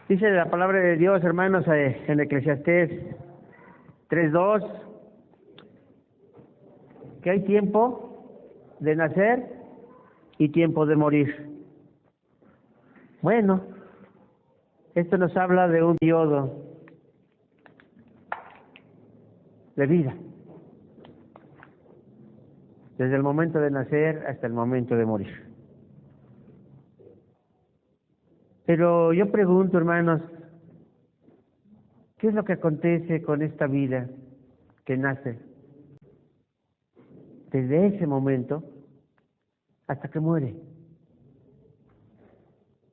Dice la palabra de Dios, hermanos, en Eclesiastés 3:2, que hay tiempo de nacer y tiempo de morir. Bueno, esto nos habla de un periodo de vida, desde el momento de nacer hasta el momento de morir. Pero yo pregunto, hermanos, ¿qué es lo que acontece con esta vida que nace desde ese momento hasta que muere?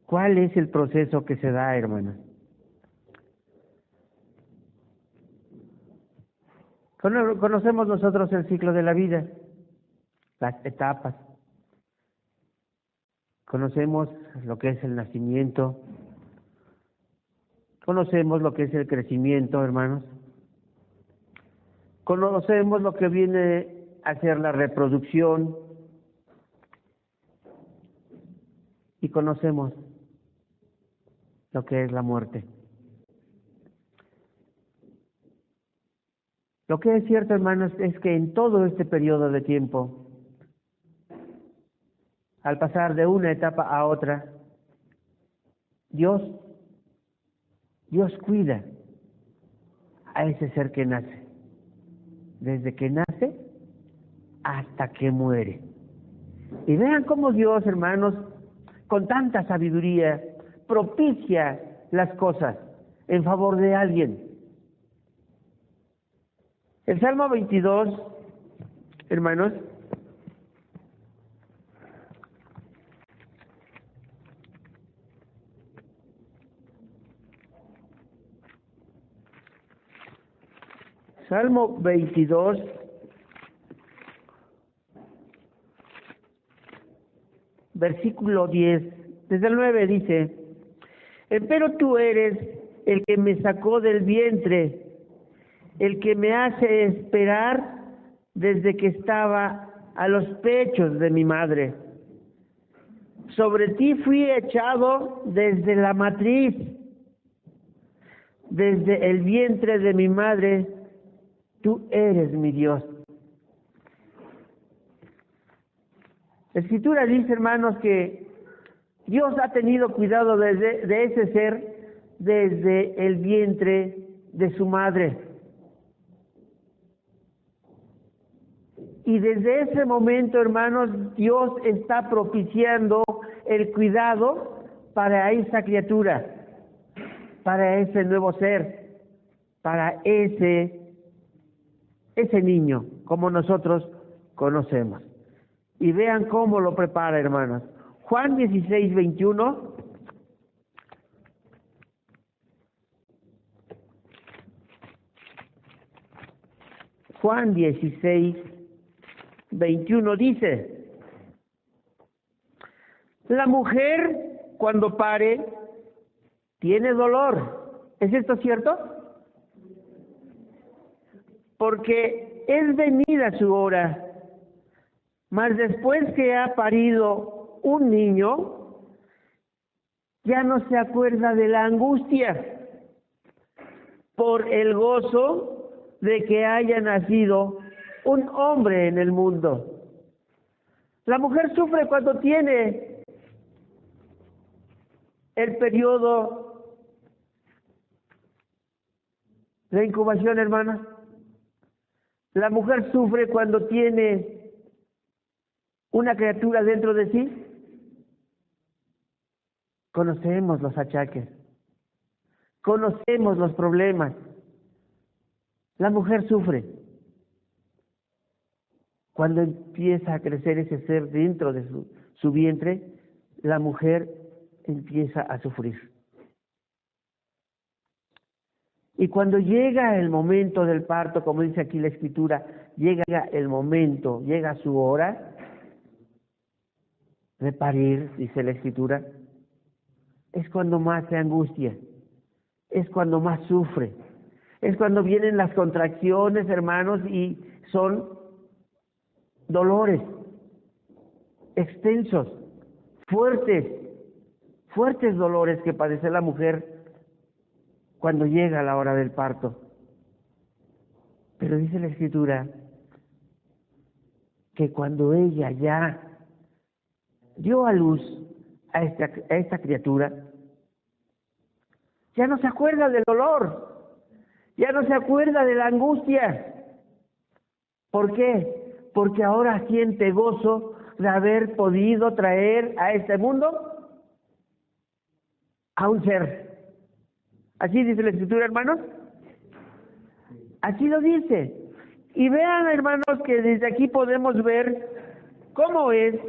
¿Cuál es el proceso que se da, hermanos? Conocemos nosotros el ciclo de la vida, las etapas. Conocemos lo que es el nacimiento. Conocemos lo que es el crecimiento, hermanos. Conocemos lo que viene a ser la reproducción. Y conocemos lo que es la muerte. Lo que es cierto, hermanos, es que en todo este periodo de tiempo, al pasar de una etapa a otra, Dios cuida a ese ser que nace, desde que nace hasta que muere. Y vean cómo Dios, hermanos, con tanta sabiduría, propicia las cosas en favor de alguien. El Salmo 22, hermanos, Salmo 22, versículo 10, desde el 9 dice: Empero tú eres el que me sacó del vientre, el que me hace esperar desde que estaba a los pechos de mi madre. Sobre ti fui echado desde la matriz, desde el vientre de mi madre, tú eres mi Dios. La Escritura dice, hermanos, que Dios ha tenido cuidado de ese ser desde el vientre de su madre. Y desde ese momento, hermanos, Dios está propiciando el cuidado para esa criatura, para ese nuevo ser, para ese niño, como nosotros conocemos. Y vean cómo lo prepara, hermanos. Juan 16:21. Juan 16:21 dice: La mujer cuando pare tiene dolor. ¿Es esto cierto? Porque es venida su hora. Mas después que ha parido un niño, ya no se acuerda de la angustia por el gozo de que haya nacido un hombre en el mundo. La mujer sufre cuando tiene el periodo de incubación, hermana. La mujer sufre cuando tiene una criatura dentro de sí. Conocemos los achaques, conocemos los problemas. La mujer sufre cuando empieza a crecer ese ser dentro de su vientre. La mujer empieza a sufrir. Y cuando llega el momento del parto, como dice aquí la Escritura, llega el momento, llega su hora de parir, dice la Escritura, es cuando más se angustia, es cuando más sufre, es cuando vienen las contracciones, hermanos, y son dolores extensos, fuertes dolores que padece la mujer cuando llega la hora del parto. Pero dice la Escritura que cuando ella ya dio a luz a esta criatura, ya no se acuerda del dolor, ya no se acuerda de la angustia. ¿Por qué? Porque ahora siente gozo de haber podido traer a este mundo a un ser. ¿Así dice la Escritura, hermanos? Así lo dice. Y vean, hermanos, que desde aquí podemos ver cómo es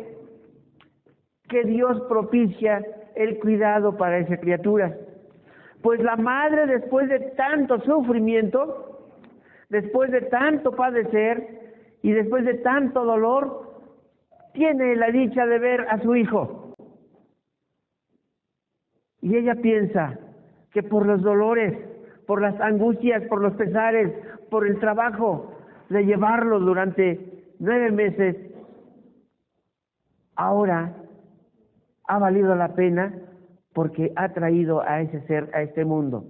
que Dios propicia el cuidado para esa criatura. Pues la madre, después de tanto sufrimiento, después de tanto padecer y después de tanto dolor, tiene la dicha de ver a su hijo. Y ella piensa que por los dolores, por las angustias, por los pesares, por el trabajo de llevarlo durante 9 meses, ahora ha valido la pena porque ha traído a ese ser a este mundo.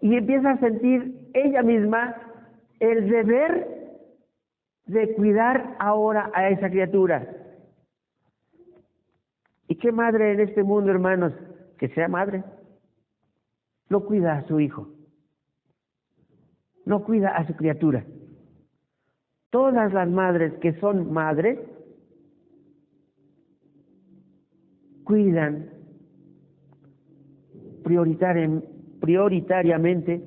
Y empieza a sentir ella misma el deber de cuidar ahora a esa criatura. ¿Y qué madre en este mundo, hermanos, que sea madre, no cuida a su hijo? No cuida a su criatura. Todas las madres que son madres cuidan prioritariamente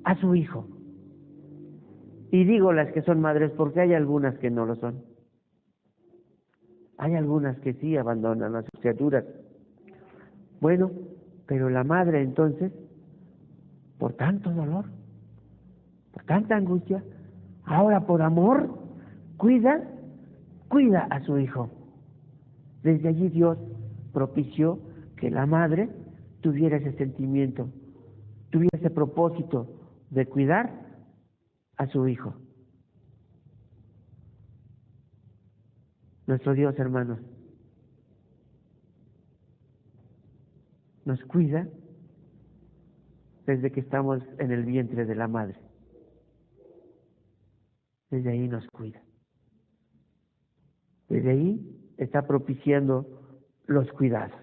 a su hijo. Y digo las que son madres porque hay algunas que no lo son. Hay algunas que sí abandonan a sus criaturas. Bueno, pero la madre entonces, por tanto dolor, por tanta angustia, ahora por amor, cuida a su hijo. Desde allí Dios propició que la madre tuviera ese sentimiento, tuviera ese propósito de cuidar a su hijo. Nuestro Dios, hermanos, nos cuida desde que estamos en el vientre de la madre. Desde ahí nos cuida. Desde ahí está propiciando los cuidados.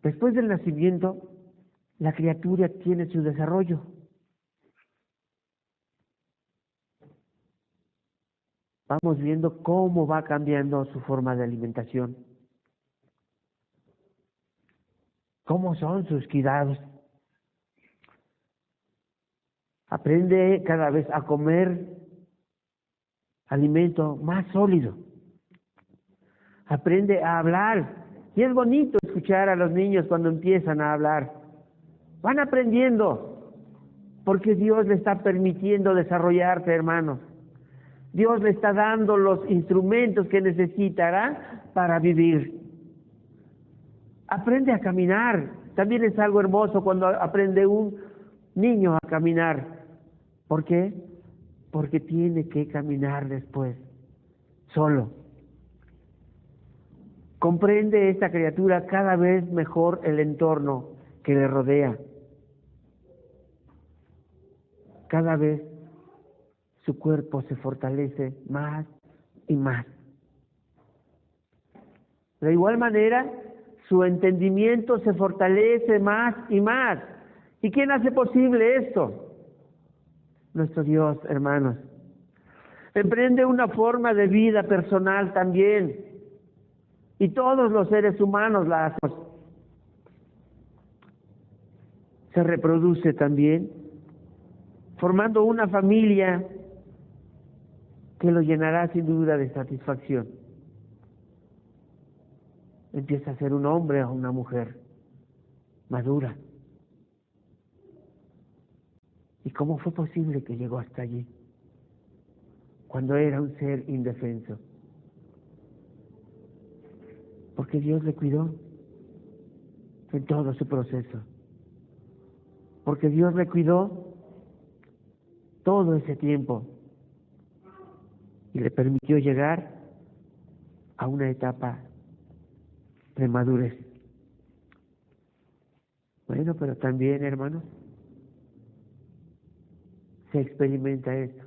Después del nacimiento, la criatura tiene su desarrollo. Vamos viendo cómo va cambiando su forma de alimentación. ¿Cómo son sus cuidados? Aprende cada vez a comer alimento más sólido. Aprende a hablar. Y es bonito escuchar a los niños cuando empiezan a hablar. Van aprendiendo, porque Dios le está permitiendo desarrollarse, hermanos. Dios le está dando los instrumentos que necesitará para vivir. Aprende a caminar. También es algo hermoso cuando aprende un niño a caminar. ¿Por qué? Porque tiene que caminar después, solo. Comprende esta criatura cada vez mejor el entorno que le rodea. Cada vez su cuerpo se fortalece más y más. De igual manera, su entendimiento se fortalece más y más. ¿Y quién hace posible esto? Nuestro Dios, hermanos. Emprende una forma de vida personal también. Y todos los seres humanos la hacen. Se reproduce también, formando una familia que lo llenará sin duda de satisfacción. Empieza a ser un hombre o una mujer madura. ¿Y cómo fue posible que llegó hasta allí? Cuando era un ser indefenso. Porque Dios le cuidó en todo su proceso. Porque Dios le cuidó todo ese tiempo y le permitió llegar a una etapa premadurez. Bueno, pero también, hermanos, se experimenta esto,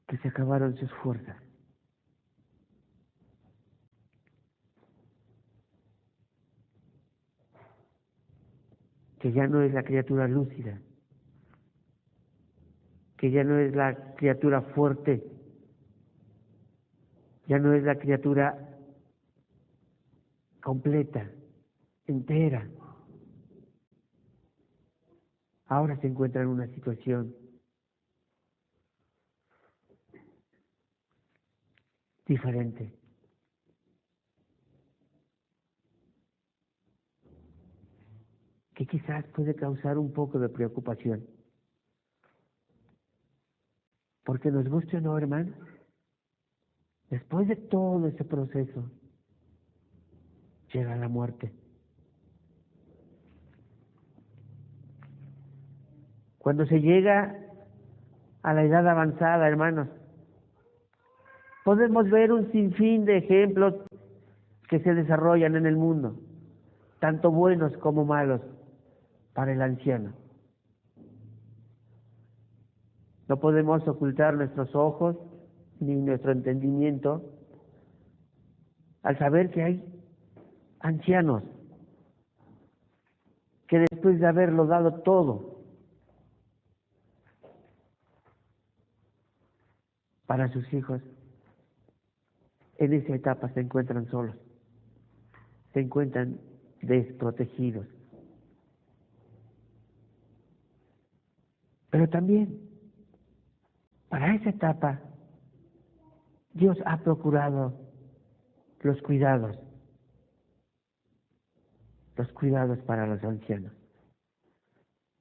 que se acabaron sus fuerzas. Que ya no es la criatura lúcida, que ya no es la criatura fuerte, ya no es la criatura completa, entera. Ahora se encuentra en una situación diferente. Que quizás puede causar un poco de preocupación. Porque nos guste o no, hermano, después de todo ese proceso, llega la muerte. Cuando se llega a la edad avanzada, hermanos, podemos ver un sinfín de ejemplos que se desarrollan en el mundo, tanto buenos como malos, para el anciano. No podemos ocultar nuestros ojos ni nuestro entendimiento al saber que hay ancianos que después de haberlo dado todo para sus hijos, en esa etapa se encuentran solos, se encuentran desprotegidos. Pero también, para esa etapa, Dios ha procurado los cuidados para los ancianos.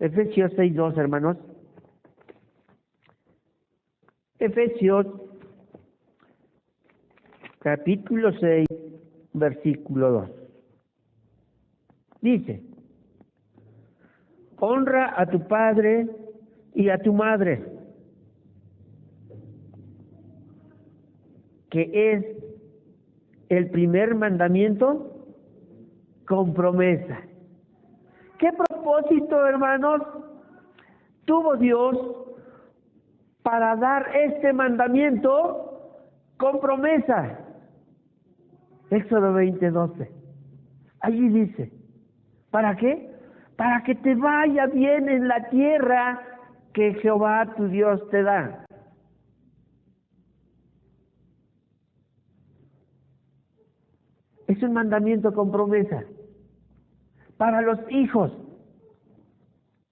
Efesios 6:2, hermanos. Efesios capítulo 6, versículo 2. Dice: honra a tu padre y a tu madre, que es el primer mandamiento con promesa. ¿Qué propósito, hermanos, tuvo Dios para dar este mandamiento con promesa? Éxodo 20:12. Allí dice: ¿para qué? Para que te vaya bien en la tierra que Jehová tu Dios te da. Es un mandamiento con promesa para los hijos,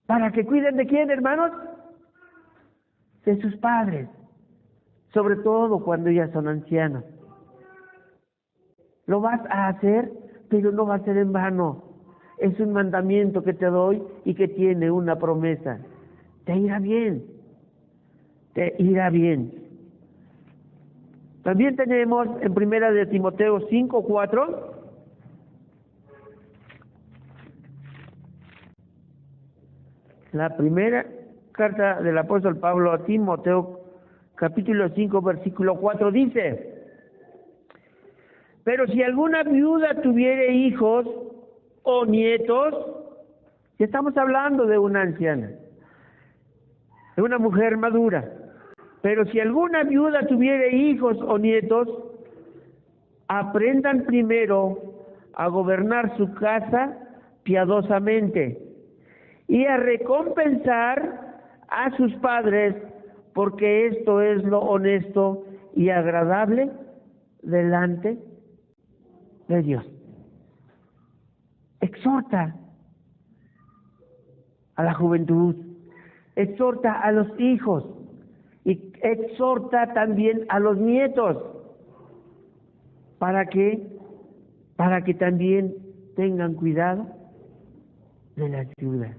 para que cuiden de quién, hermanos, de sus padres, sobre todo cuando ya son ancianos. Lo vas a hacer, pero no va a ser en vano. Es un mandamiento que te doy y que tiene una promesa. Te irá bien, te irá bien. También tenemos en primera de Timoteo 5:4, la primera carta del apóstol Pablo a Timoteo, capítulo 5, versículo 4, dice: pero si alguna viuda tuviere hijos o nietos, ya estamos hablando de una anciana, de una mujer madura, pero si alguna viuda tuviere hijos o nietos, aprendan primero a gobernar su casa piadosamente y a recompensar a sus padres, porque esto es lo honesto y agradable delante de Dios. Exhorta a la juventud, exhorta a los hijos y exhorta también a los nietos para que también tengan cuidado de las viudas,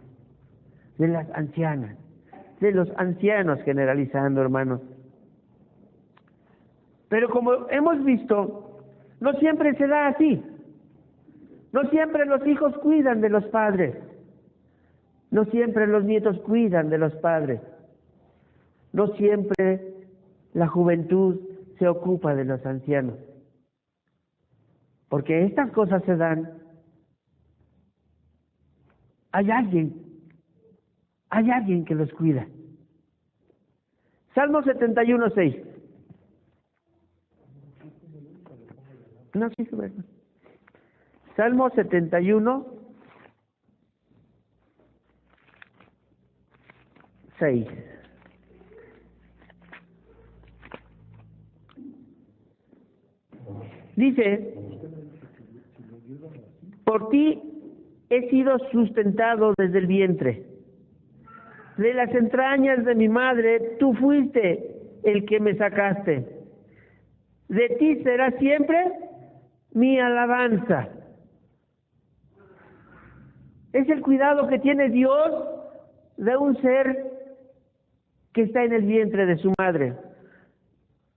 de las ancianas, de los ancianos, generalizando, hermanos. Pero como hemos visto, no siempre se da así. No siempre los hijos cuidan de los padres. No siempre los nietos cuidan de los padres. No siempre la juventud se ocupa de los ancianos. Porque estas cosas se dan. Hay alguien que los cuida. Salmo 71:6. No, sí, sí, bueno. Salmo 71:6. Dice, por ti he sido sustentado desde el vientre. De las entrañas de mi madre, tú fuiste el que me sacaste. De ti será siempre mi alabanza. Es el cuidado que tiene Dios de un ser que está en el vientre de su madre.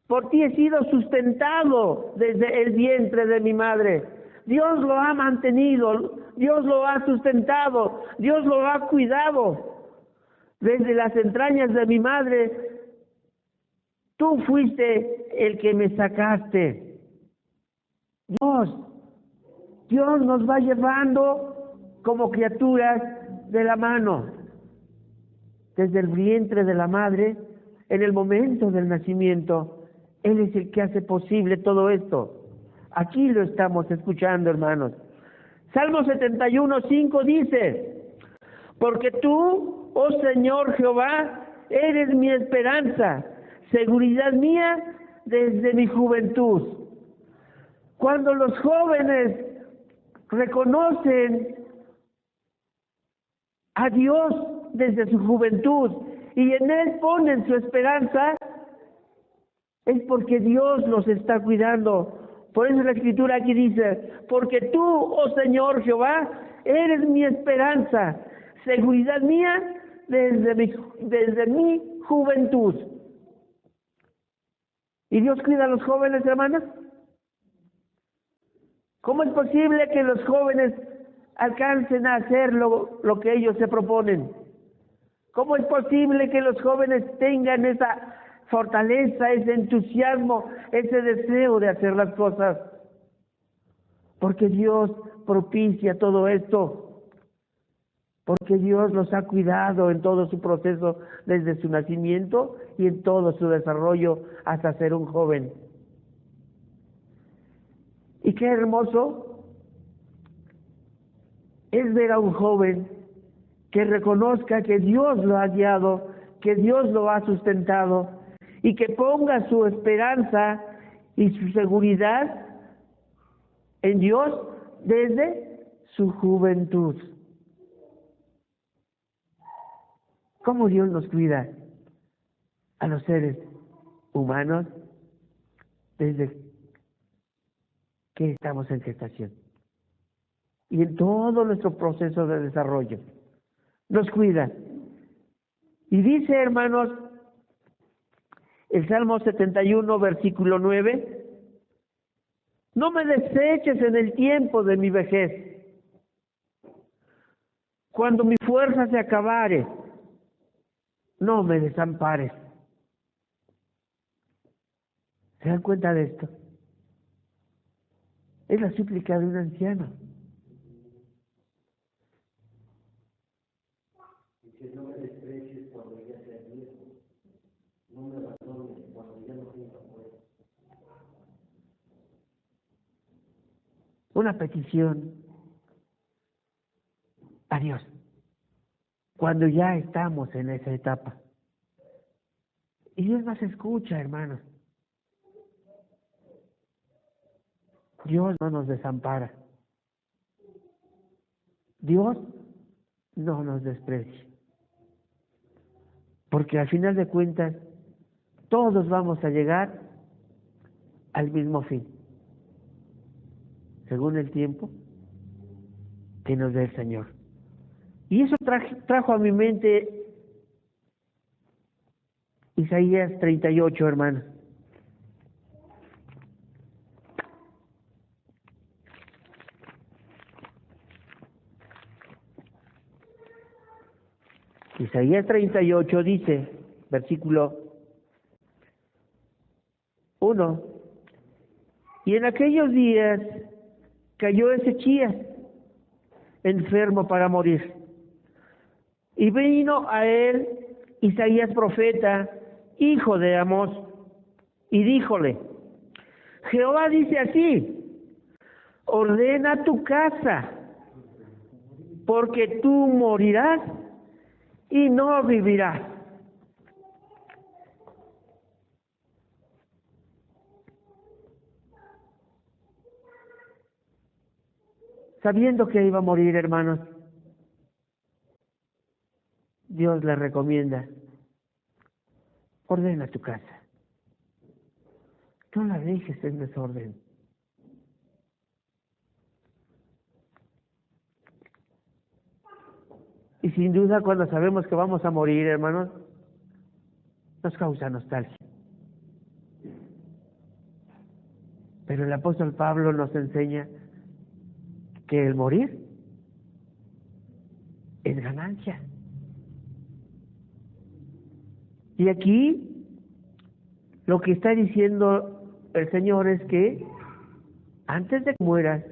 Por ti he sido sustentado desde el vientre de mi madre. Dios lo ha mantenido, Dios lo ha sustentado, Dios lo ha cuidado. Desde las entrañas de mi madre, tú fuiste el que me sacaste. Dios nos va llevando como criaturas de la mano. Desde el vientre de la madre, en el momento del nacimiento, Él es el que hace posible todo esto. Aquí lo estamos escuchando, hermanos. Salmo 71:5 dice, porque tú, oh Señor Jehová, eres mi esperanza, seguridad mía desde mi juventud. Cuando los jóvenes reconocen a Dios desde su juventud y en Él ponen su esperanza, es porque Dios los está cuidando. Por eso la Escritura aquí dice, porque tú, oh Señor Jehová, eres mi esperanza, seguridad mía desde mi juventud. ¿Y Dios cuida a los jóvenes, hermanas? ¿Cómo es posible que los jóvenes alcancen a hacer lo que ellos se proponen? ¿Cómo es posible que los jóvenes tengan esa fortaleza, ese entusiasmo, ese deseo de hacer las cosas? Porque Dios propicia todo esto. Porque Dios los ha cuidado en todo su proceso desde su nacimiento y en todo su desarrollo hasta ser un joven. Y qué hermoso es ver a un joven que reconozca que Dios lo ha guiado, que Dios lo ha sustentado y que ponga su esperanza y su seguridad en Dios desde su juventud. ¿Cómo Dios nos cuida a los seres humanos desde que estamos en gestación y en todo nuestro proceso de desarrollo? Nos cuida. Y dice, hermanos, el Salmo 71, versículo 9, no me deseches en el tiempo de mi vejez, cuando mi fuerza se acabare, no me desampares. ¿Se dan cuenta de esto? Es la súplica de un anciano. Dice, no me desprecies cuando ya sea viejo, no me abandones cuando ya no tenga fuerza. Una petición a Dios, cuando ya estamos en esa etapa. Y Dios nos escucha, hermanos. Dios no nos desampara. Dios no nos desprecia. Porque al final de cuentas, todos vamos a llegar al mismo fin, según el tiempo que nos dé el Señor. Y eso trajo a mi mente Isaías 38, hermanos. Isaías 38 dice, versículo 1, y en aquellos días cayó Ezequías enfermo para morir. Y vino a él Isaías profeta, hijo de Amós, y díjole: Jehová dice así: ordena tu casa, porque tú morirás y no vivirás. Sabiendo que iba a morir, hermanos, Dios le recomienda: ordena tu casa. No la dejes en desorden. Y sin duda, cuando sabemos que vamos a morir, hermanos, nos causa nostalgia. Pero el apóstol Pablo nos enseña que el morir es ganancia. Y aquí lo que está diciendo el Señor es que antes de que mueras,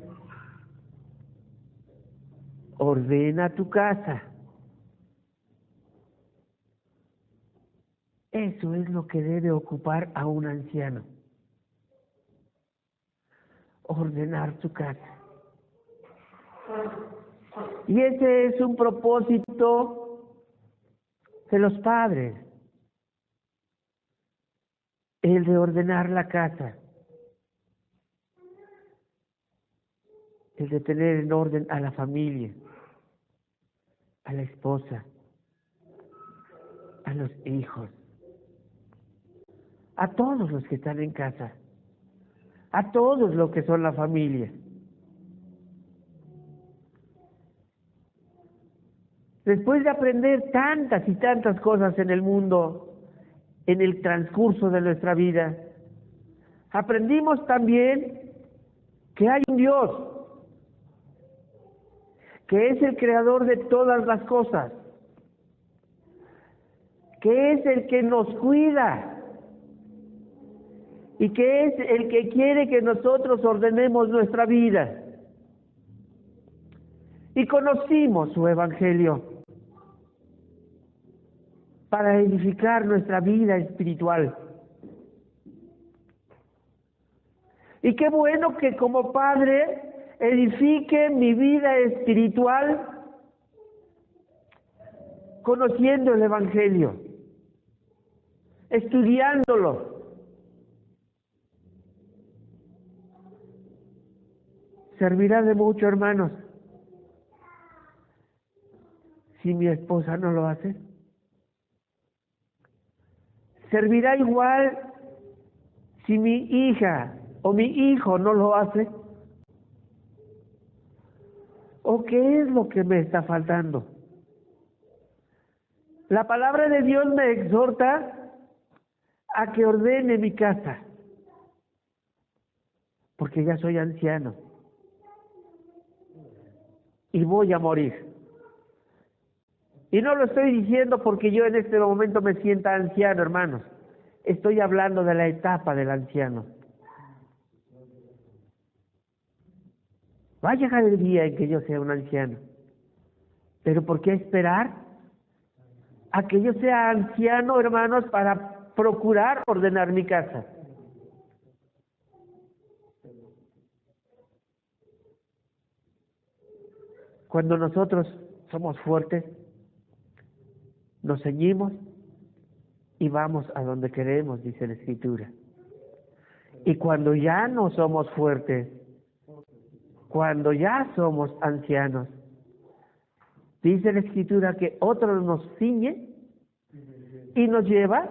ordena tu casa. Eso es lo que debe ocupar a un anciano. Ordenar su casa. Y ese es un propósito de los padres, el de ordenar la casa, el de tener en orden a la familia, a la esposa, a los hijos, a todos los que están en casa, a todos los que son la familia. Después de aprender tantas y tantas cosas en el mundo, en el transcurso de nuestra vida, aprendimos también que hay un Dios, que es el creador de todas las cosas, que es el que nos cuida y que es el que quiere que nosotros ordenemos nuestra vida. Y conocimos su evangelio para edificar nuestra vida espiritual. Y qué bueno que como padre edifique mi vida espiritual conociendo el evangelio, estudiándolo. Servirá de mucho, hermanos, si mi esposa no lo hace. Servirá igual si mi hija o mi hijo no lo hace. ¿O qué es lo que me está faltando? La palabra de Dios me exhorta a que ordene mi casa, porque ya soy anciano y voy a morir. Y no lo estoy diciendo porque yo en este momento me sienta anciano, hermanos. Estoy hablando de la etapa del anciano. Va a llegar el día en que yo sea un anciano. Pero ¿por qué esperar a que yo sea anciano, hermanos, para procurar ordenar mi casa? Cuando nosotros somos fuertes, nos ceñimos y vamos a donde queremos, dice la Escritura. Y cuando ya no somos fuertes, cuando ya somos ancianos, dice la Escritura que otro nos ciñe y nos lleva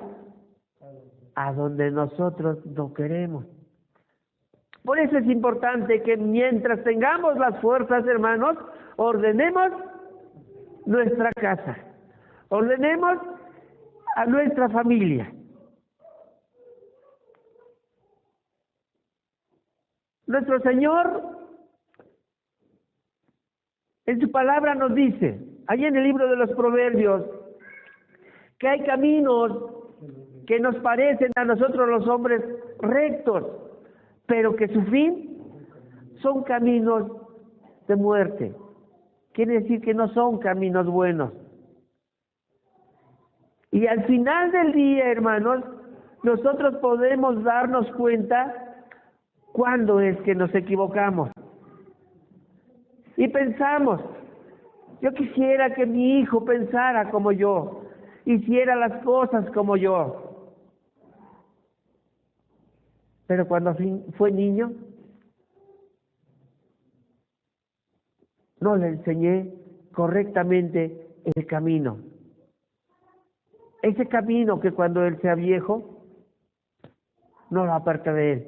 a donde nosotros no queremos. Por eso es importante que mientras tengamos las fuerzas, hermanos, ordenemos nuestra casa, ordenemos a nuestra familia. Nuestro Señor en su palabra nos dice, allí en el libro de los Proverbios, que hay caminos que nos parecen a nosotros los hombres rectos, pero que su fin son caminos de muerte. Quiere decir que no son caminos buenos. Y al final del día, hermanos, nosotros podemos darnos cuenta cuándo es que nos equivocamos. Y pensamos, yo quisiera que mi hijo pensara como yo, hiciera las cosas como yo. Pero cuando fue niño, no le enseñé correctamente el camino. Ese camino que cuando él sea viejo, no lo aparta de él.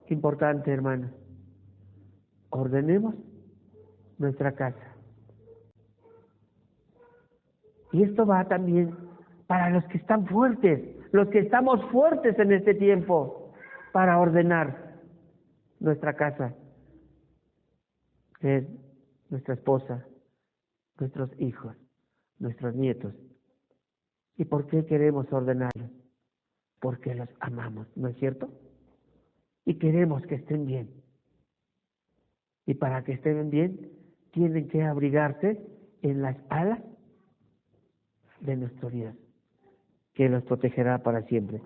Importante, hermano. Ordenemos nuestra casa. Y esto va también para los que están fuertes, los que estamos fuertes en este tiempo, para ordenar nuestra casa, que es nuestra esposa, nuestros hijos, nuestros nietos. ¿Y por qué queremos ordenarlos? Porque los amamos, ¿no es cierto? Y queremos que estén bien. Y para que estén bien, tienen que abrigarse en las alas de nuestro Dios, que los protegerá para siempre.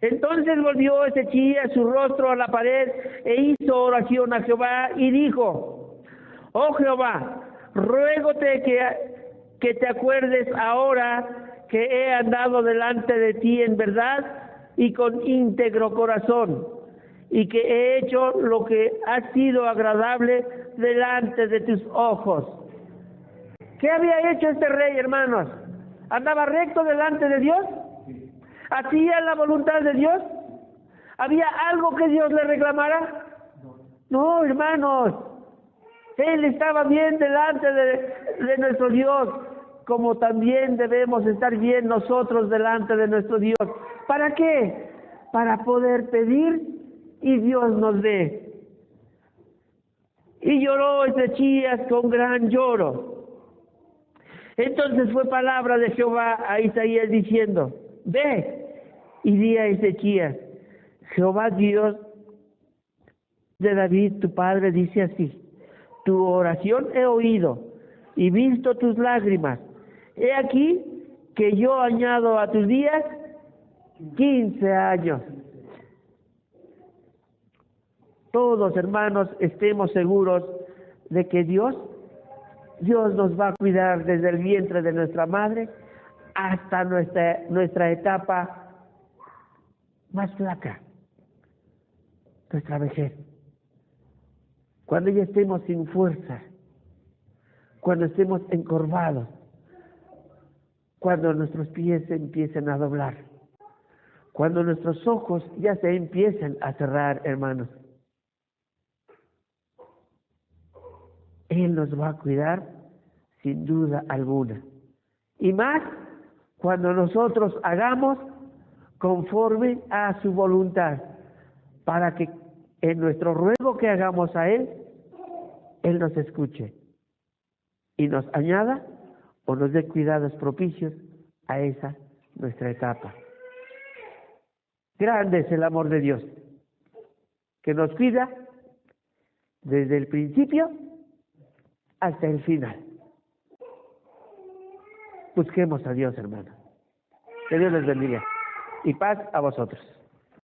Entonces volvió Ezechías su rostro a la pared e hizo oración a Jehová y dijo: oh Jehová, ruégote que te acuerdes ahora que he andado delante de ti en verdad y con íntegro corazón, y que he hecho lo que ha sido agradable delante de tus ojos. ¿Qué había hecho este rey, hermanos? ¿Andaba recto delante de Dios? ¿Hacía la voluntad de Dios? ¿Había algo que Dios le reclamara? No, hermanos. Él estaba bien delante de nuestro Dios, como también debemos estar bien nosotros delante de nuestro Dios. ¿Para qué? Para poder pedir y Dios nos dé. Y lloró Ezechías con gran lloro. Entonces fue palabra de Jehová a Isaías diciendo: ve y di a Ezechías: Jehová Dios de David tu padre dice así: tu oración he oído y visto tus lágrimas. He aquí que yo añado a tus días 15 años. Todos, hermanos, estemos seguros de que Dios nos va a cuidar desde el vientre de nuestra madre hasta nuestra etapa más flaca, nuestra vejez. Cuando ya estemos sin fuerza, cuando estemos encorvados, cuando nuestros pies se empiecen a doblar, cuando nuestros ojos ya se empiecen a cerrar, hermanos. Él nos va a cuidar sin duda alguna. Y más cuando nosotros hagamos conforme a su voluntad, para que en nuestro ruego que hagamos a Él nos escuche y nos añada o nos dé cuidados propicios a esa nuestra etapa. Grande es el amor de Dios, que nos cuida desde el principio hasta el final. Busquemos a Dios, hermanos. Que Dios les bendiga. Y paz a vosotros.